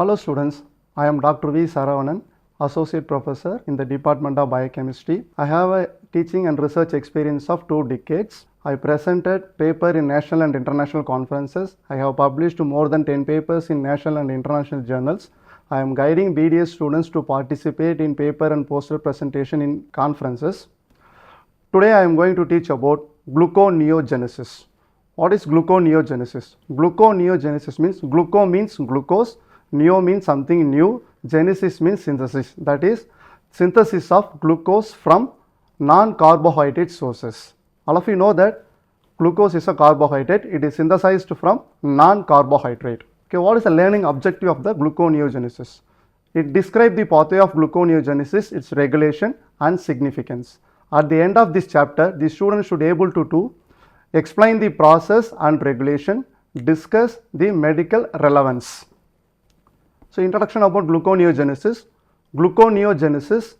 Hello students, I am Dr. V. Saravanan, Associate Professor in the Department of Biochemistry. I have a teaching and research experience of 2 decades. I presented paper in national and international conferences. I have published more than 10 papers in national and international journals. I am guiding BDS students to participate in paper and poster presentation in conferences. Today I am going to teach about gluconeogenesis. What is gluconeogenesis? Gluconeogenesis means gluco means glucose, neo means something new, genesis means synthesis, that is synthesis of glucose from non-carbohydrate sources. All of you know that glucose is a carbohydrate, it is synthesized from non-carbohydrate. Okay, what is the learning objective of the gluconeogenesis? It describes the pathway of gluconeogenesis, its regulation and significance. At the end of this chapter, the student should be able to explain the process and regulation, discuss the medical relevance. So, introduction about gluconeogenesis. Gluconeogenesis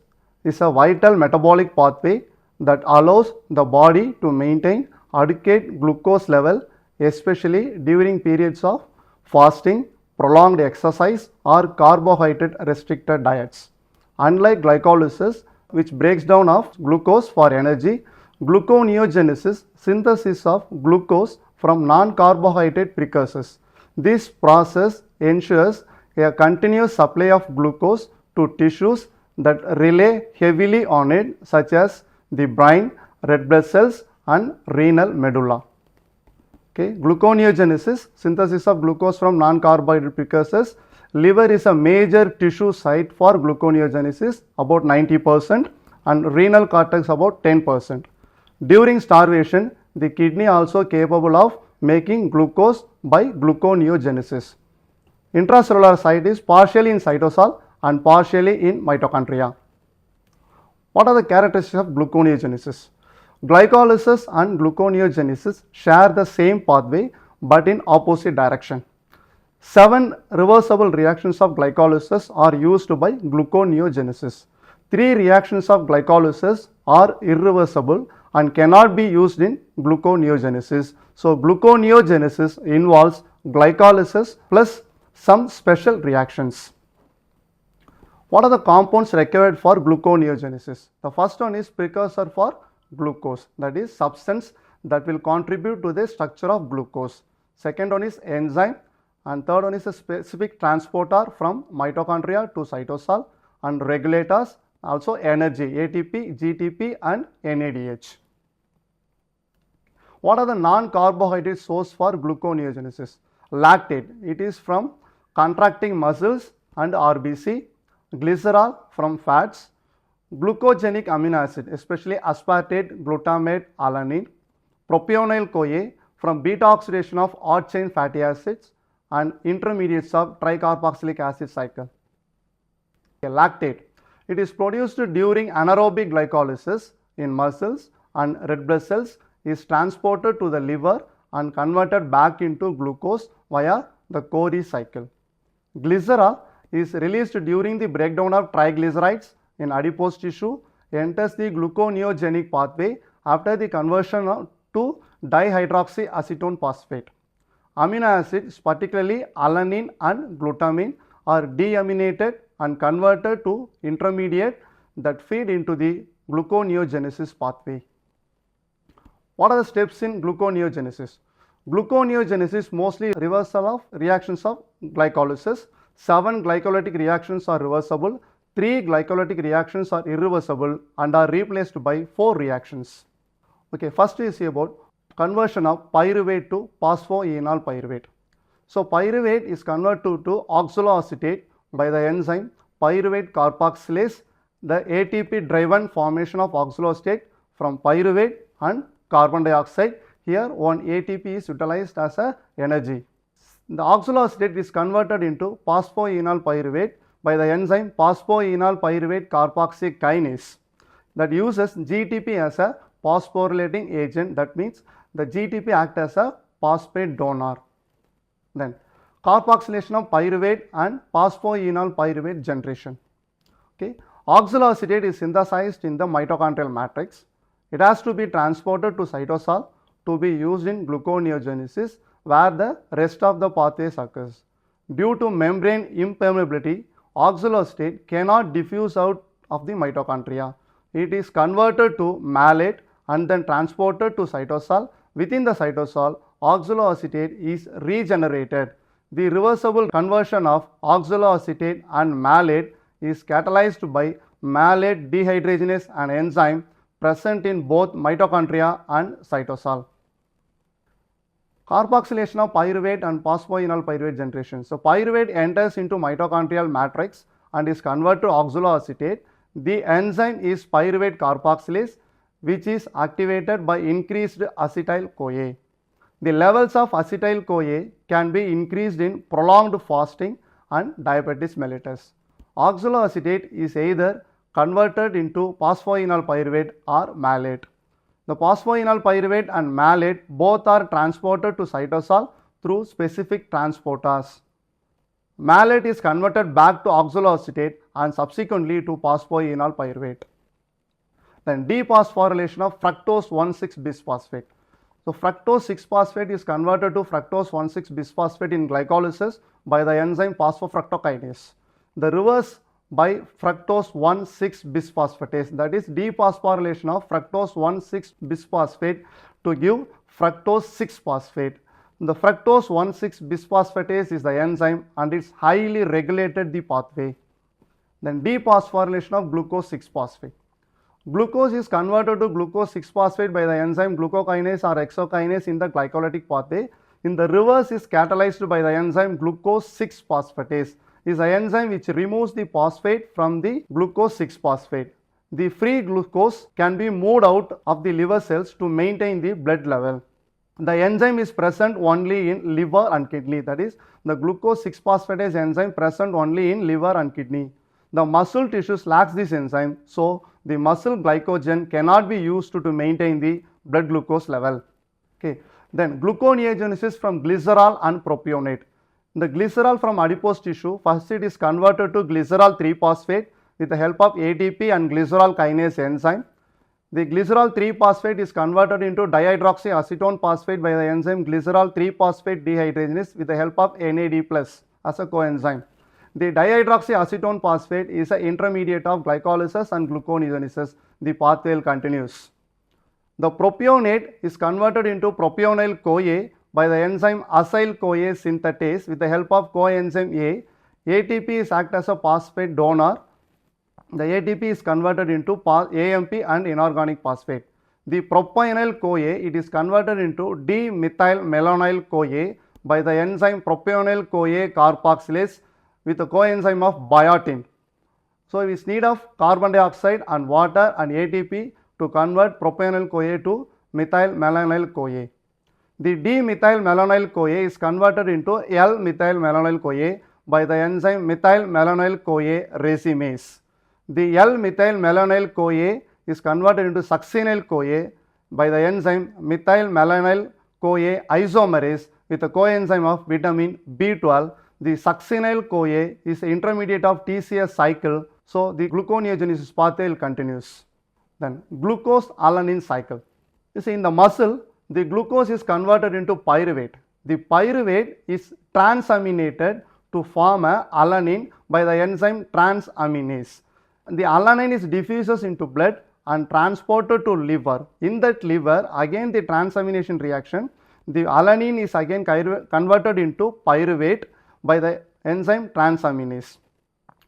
is a vital metabolic pathway that allows the body to maintain adequate glucose level, especially during periods of fasting, prolonged exercise or carbohydrate restricted diets. Unlike glycolysis, which breaks down of glucose for energy, gluconeogenesis synthesis of glucose from non-carbohydrate precursors. This process ensures a continuous supply of glucose to tissues that rely heavily on it, such as the brain, red blood cells and renal medulla. Okay. Gluconeogenesis, synthesis of glucose from non-carbohydrate precursors. Liver is a major tissue site for gluconeogenesis, about 90%, and renal cortex about 10%. During starvation, the kidney also capable of making glucose by gluconeogenesis. Intracellular site is partially in cytosol and partially in mitochondria. What are the characteristics of gluconeogenesis? Glycolysis and gluconeogenesis share the same pathway but in opposite direction. 7 reversible reactions of glycolysis are used by gluconeogenesis. 3 reactions of glycolysis are irreversible and cannot be used in gluconeogenesis. So, gluconeogenesis involves glycolysis plus some special reactions. What are the compounds required for gluconeogenesis? The first one is precursor for glucose, that is substance that will contribute to the structure of glucose. Second one is enzyme, and third one is a specific transporter from mitochondria to cytosol, and regulators, also energy, ATP, GTP and NADH. What are the non-carbohydrate source for gluconeogenesis? Lactate, it is from contracting muscles and RBC, glycerol from fats, glucogenic amino acid, especially aspartate, glutamate, alanine, propionyl CoA from beta oxidation of odd chain fatty acids and intermediates of tricarboxylic acid cycle. Lactate, it is produced during anaerobic glycolysis in muscles, and red blood cells is transported to the liver and converted back into glucose via the Cori cycle. Glycerol is released during the breakdown of triglycerides in adipose tissue, enters the gluconeogenic pathway after the conversion to dihydroxyacetone phosphate. Amino acids, particularly alanine and glutamine, are deaminated and converted to intermediate that feed into the gluconeogenesis pathway. What are the steps in gluconeogenesis? Gluconeogenesis mostly reversal of reactions of glycolysis. 7 glycolytic reactions are reversible, 3 glycolytic reactions are irreversible and are replaced by 4 reactions. Okay, first we see about conversion of pyruvate to phosphoenol pyruvate. So, pyruvate is converted to oxaloacetate by the enzyme pyruvate carboxylase, the ATP driven formation of oxaloacetate from pyruvate and carbon dioxide. Here one ATP is utilized as a energy. The oxaloacetate is converted into phosphoenol pyruvate by the enzyme phosphoenol pyruvate carboxy kinase that uses GTP as a phosphorylating agent. That means the GTP acts as a phosphate donor. Then carboxylation of pyruvate and phosphoenol pyruvate generation. Okay. Oxaloacetate is synthesized in the mitochondrial matrix. It has to be transported to cytosol to be used in gluconeogenesis, where the rest of the pathways occurs. Due to membrane impermeability, oxaloacetate cannot diffuse out of the mitochondria. It is converted to malate and then transported to cytosol. Within the cytosol, oxaloacetate is regenerated. The reversible conversion of oxaloacetate and malate is catalyzed by malate dehydrogenase, an enzyme present in both mitochondria and cytosol. Carboxylation of pyruvate and phosphoenol pyruvate generation. So, pyruvate enters into mitochondrial matrix and is converted to oxaloacetate. The enzyme is pyruvate carboxylase, which is activated by increased acetyl-CoA. The levels of acetyl-CoA can be increased in prolonged fasting and diabetes mellitus. Oxaloacetate is either converted into phosphoenol pyruvate or malate. The phosphoenol pyruvate and malate both are transported to cytosol through specific transporters. Malate is converted back to oxaloacetate and subsequently to phosphoenol pyruvate. Then dephosphorylation of fructose 1,6-bisphosphate. So, fructose 6-phosphate is converted to fructose 1,6-bisphosphate in glycolysis by the enzyme phosphofructokinase. The reverse by fructose 1,6-bisphosphatase, that is dephosphorylation of fructose 1,6-bisphosphate to give fructose 6-phosphate. The fructose 1,6-bisphosphatase is the enzyme and it's highly regulated the pathway. Then dephosphorylation of glucose 6-phosphate. Glucose is converted to glucose 6-phosphate by the enzyme glucokinase or hexokinase in the glycolytic pathway. In the reverse is catalyzed by the enzyme glucose 6-phosphatase. Is an enzyme which removes the phosphate from the glucose 6-phosphate. The free glucose can be moved out of the liver cells to maintain the blood level. The enzyme is present only in liver and kidney, that is the glucose 6-phosphatase enzyme present only in liver and kidney. The muscle tissues lacks this enzyme, so the muscle glycogen cannot be used to maintain the blood glucose level. Okay. Then gluconeogenesis from glycerol and propionate. The glycerol from adipose tissue, first it is converted to glycerol 3-phosphate with the help of ATP and glycerol kinase enzyme. The glycerol 3-phosphate is converted into dihydroxyacetone phosphate by the enzyme glycerol 3-phosphate dehydrogenase with the help of NAD+ as a coenzyme. The dihydroxyacetone phosphate is an intermediate of glycolysis and gluconeogenesis. The pathway continues. The propionate is converted into propionyl-CoA by the enzyme acyl-CoA synthetase with the help of coenzyme A. ATP is act as a phosphate donor. The ATP is converted into AMP and inorganic phosphate. The propionyl-CoA, it is converted into D-methylmalonyl-CoA by the enzyme propionyl-CoA carboxylase with the coenzyme of biotin. So, we need of carbon dioxide and water and ATP to convert propionyl-CoA to methylmalonyl-CoA. The D-methylmalonyl-CoA is converted into L-methylmalonyl-CoA by the enzyme methylmalonyl-CoA racemase. The L-methylmalonyl-CoA is converted into succinyl-CoA by the enzyme methylmalonyl-CoA isomerase with a coenzyme of vitamin B12. The succinyl-CoA is the intermediate of TCS cycle, so the gluconeogenesis pathway continues. Then glucose alanine cycle. You see, in the muscle, the glucose is converted into pyruvate. The pyruvate is transaminated to form a alanine by the enzyme transaminase. The alanine is diffuses into blood and transported to liver. In that liver, again the transamination reaction, the alanine is again converted into pyruvate by the enzyme transaminase.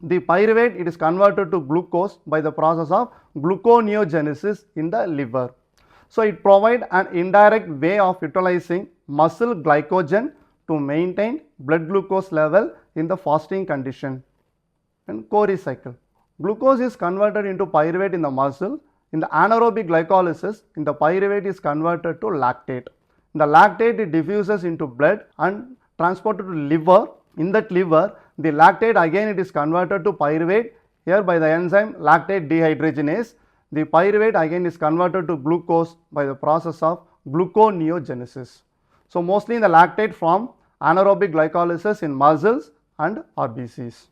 The pyruvate, it is converted to glucose by the process of gluconeogenesis in the liver. So, it provides an indirect way of utilizing muscle glycogen to maintain blood glucose level in the fasting condition. And Cori cycle. Glucose is converted into pyruvate in the muscle. In the anaerobic glycolysis, in the pyruvate is converted to lactate. The lactate, it diffuses into blood and transported to liver. In that liver, the lactate again it is converted to pyruvate here by the enzyme lactate dehydrogenase. The pyruvate again is converted to glucose by the process of gluconeogenesis. So, mostly in the lactate form anaerobic glycolysis in muscles and RBCs.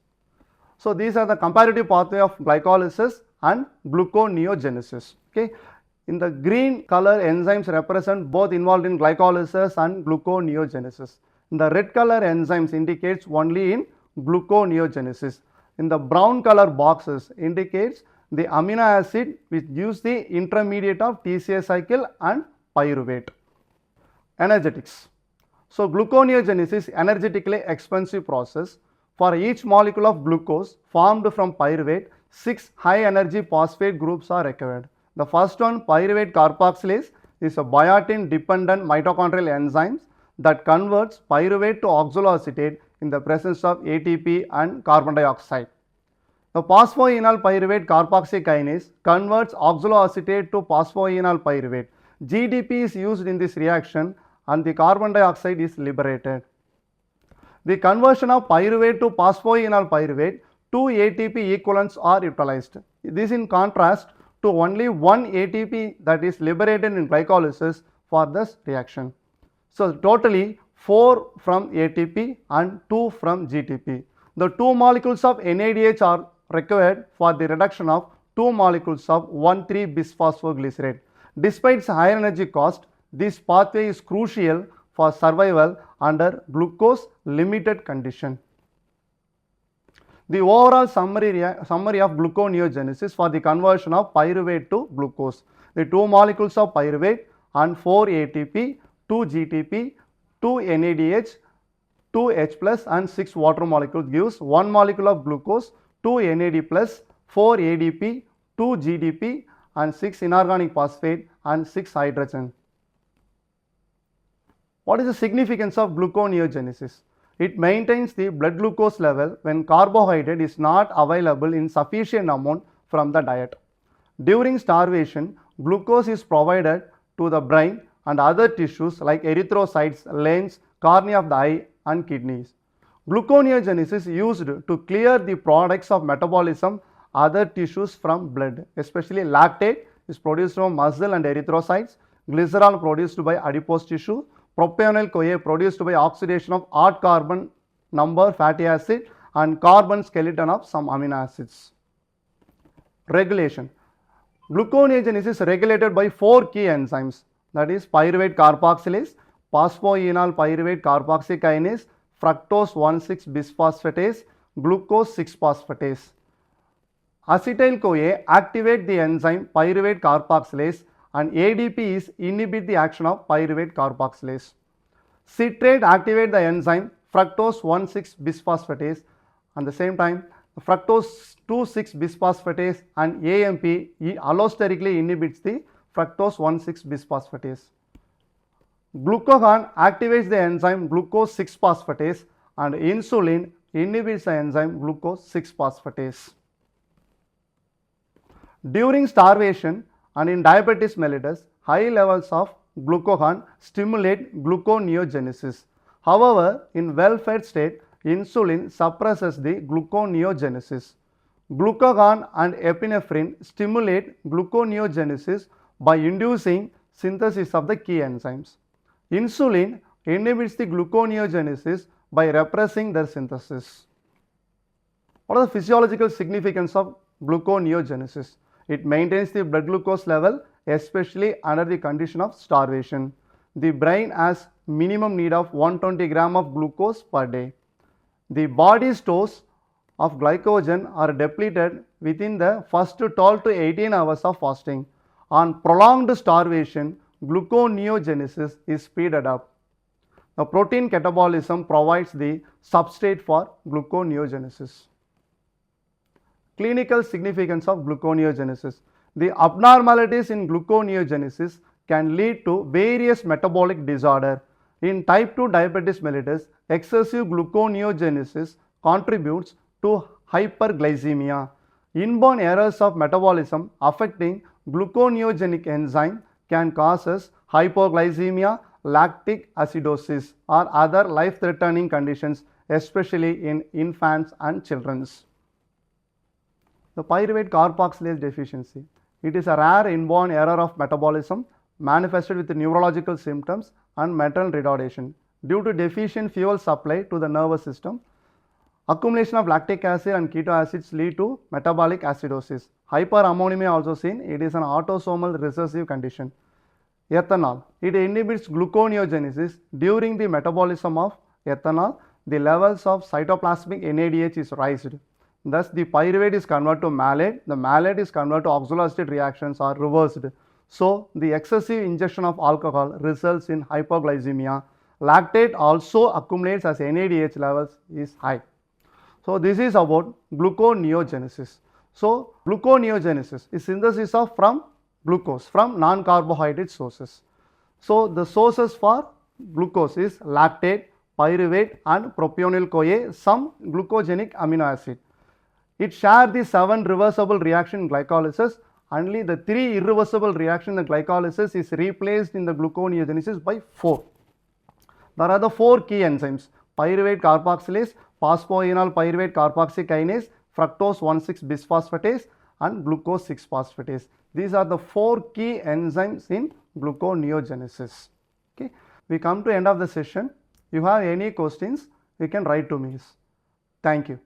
So, these are the comparative pathway of glycolysis and gluconeogenesis. Okay. In the green color, enzymes represent both involved in glycolysis and gluconeogenesis. The red color enzymes indicates only in gluconeogenesis. In the brown color boxes indicates the amino acid which gives the intermediate of TCA cycle and pyruvate. Energetics. So gluconeogenesis is energetically expensive process. For each molecule of glucose formed from pyruvate, 6 high energy phosphate groups are required. The first one, pyruvate carboxylase, is a biotin dependent mitochondrial enzyme that converts pyruvate to oxaloacetate in the presence of ATP and carbon dioxide. The phosphoenol pyruvate carboxykinase converts oxaloacetate to phosphoenol pyruvate. GDP is used in this reaction and the carbon dioxide is liberated. The conversion of pyruvate to phosphoenol pyruvate, 2 ATP equivalents are utilized. This in contrast to only 1 ATP that is liberated in glycolysis for this reaction. So totally 4 from ATP and 2 from GTP. The 2 molecules of NADH are required for the reduction of 2 molecules of 1,3-bisphosphoglycerate. Despite its higher energy cost, this pathway is crucial for survival under glucose limited condition. The overall summary of gluconeogenesis for the conversion of pyruvate to glucose. The 2 molecules of pyruvate and 4 ATP, 2 GTP, 2 NADH, 2 H plus and 6 water molecules gives 1 molecule of glucose, 2 NAD plus, 4 ADP, 2 GDP and 6 inorganic phosphate and 6 hydrogen. What is the significance of gluconeogenesis? It maintains the blood glucose level when carbohydrate is not available in sufficient amount from the diet. During starvation, glucose is provided to the brain and other tissues like erythrocytes, lens, cornea of the eye and kidneys. Gluconeogenesis is used to clear the products of metabolism other tissues from blood, especially lactate is produced from muscle and erythrocytes, glycerol produced by adipose tissue, propionyl CoA produced by oxidation of odd carbon number fatty acid and carbon skeleton of some amino acids. Regulation. Gluconeogenesis is regulated by 4 key enzymes, that is pyruvate carboxylase, phosphoenol pyruvate carboxykinase, fructose 1,6-bisphosphatase, glucose 6-phosphatase. Acetyl CoA activate the enzyme pyruvate carboxylase and ADP inhibit the action of pyruvate carboxylase. Citrate activate the enzyme fructose 1,6-bisphosphatase and the same time fructose 2,6-bisphosphatase and AMP allosterically inhibits the fructose 1,6-bisphosphatase. Glucagon activates the enzyme glucose 6-phosphatase and insulin inhibits the enzyme glucose 6-phosphatase. During starvation and in diabetes mellitus, high levels of glucagon stimulate gluconeogenesis. However, in well-fed state, insulin suppresses the gluconeogenesis. Glucagon and epinephrine stimulate gluconeogenesis by inducing synthesis of the key enzymes. Insulin inhibits the gluconeogenesis by repressing their synthesis. What is the physiological significance of gluconeogenesis? It maintains the blood glucose level, especially under the condition of starvation. The brain has minimum need of 120 gram of glucose per day. The body stores of glycogen are depleted within the first 12 to 18 hours of fasting. On prolonged starvation, gluconeogenesis is speeded up. The protein catabolism provides the substrate for gluconeogenesis. Clinical significance of gluconeogenesis. The abnormalities in gluconeogenesis can lead to various metabolic disorder. In type 2 diabetes mellitus, excessive gluconeogenesis contributes to hyperglycemia. Inborn errors of metabolism affecting gluconeogenic enzyme can cause hypoglycemia, lactic acidosis or other life-threatening conditions, especially in infants and children. The pyruvate carboxylase deficiency. It is a rare inborn error of metabolism manifested with neurological symptoms and mental retardation. Due to deficient fuel supply to the nervous system, accumulation of lactic acid and keto acids lead to metabolic acidosis. Hyperammonemia also seen. It is an autosomal recessive condition. Ethanol. It inhibits gluconeogenesis during the metabolism of ethanol, the levels of cytoplasmic NADH is raised. Thus, the pyruvate is converted to malate, the malate is converted to oxaloacetate reactions are reversed. So, the excessive ingestion of alcohol results in hypoglycemia. Lactate also accumulates as NADH levels is high. So, this is about gluconeogenesis. So, gluconeogenesis is synthesis of from glucose from non-carbohydrate sources. So, the sources for glucose is lactate, pyruvate and propionyl-CoA, some glucogenic amino acid. It shares the 7 reversible reaction in glycolysis. Only the 3 irreversible reaction in the glycolysis is replaced in the gluconeogenesis by 4. There are the 4 key enzymes: pyruvate carboxylase, phosphoenol pyruvate carboxykinase, fructose 1,6-bisphosphatase and glucose 6-phosphatase. These are the 4 key enzymes in gluconeogenesis. Okay. We come to end of the session. If you have any questions, you can write to me. Thank you.